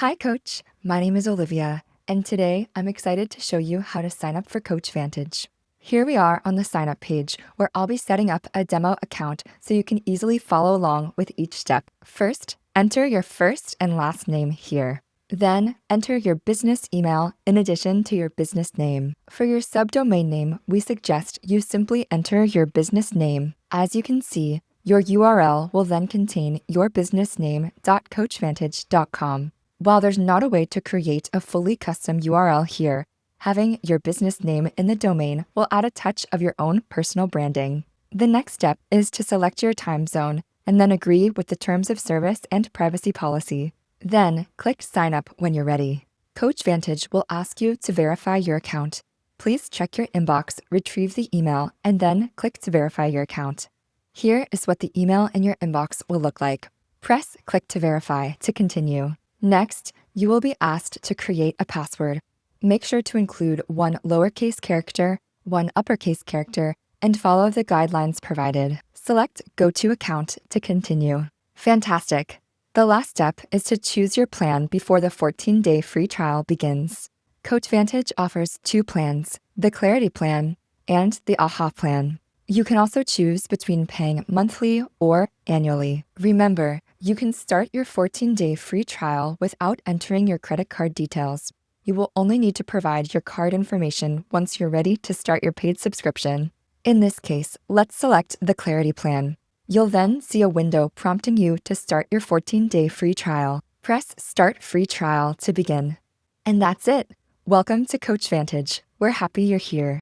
Hi, Coach. My name is Olivia, and today I'm excited to show you how to sign up for CoachVantage. Here we are on the sign up page where I'll be setting up a demo account so you can easily follow along with each step. First, enter your first and last name here. Then, enter your business email in addition to your business name. For your subdomain name, we suggest you simply enter your business name. As you can see, your URL will then contain yourbusinessname.coachvantage.com. While there's not a way to create a fully custom URL here, having your business name in the domain will add a touch of your own personal branding. The next step is to select your time zone and then agree with the terms of service and privacy policy. Then, click Sign Up when you're ready. CoachVantage will ask you to verify your account. Please check your inbox, retrieve the email, and then click to verify your account. Here is what the email in your inbox will look like. Press Click to verify to continue. Next, you will be asked to create a password. Make sure to include one lowercase character, one uppercase character, and follow the guidelines provided. Select Go to Account to continue. Fantastic! The last step is to choose your plan before the 14-day free trial begins. CoachVantage offers two plans, the Clarity Plan and the AHA Plan. You can also choose between paying monthly or annually. Remember, you can start your 14-day free trial without entering your credit card details. You will only need to provide your card information once you're ready to start your paid subscription. In this case, let's select the Clarity Plan. You'll then see a window prompting you to start your 14-day free trial. Press Start Free Trial to begin. And that's it. Welcome to CoachVantage. We're happy you're here.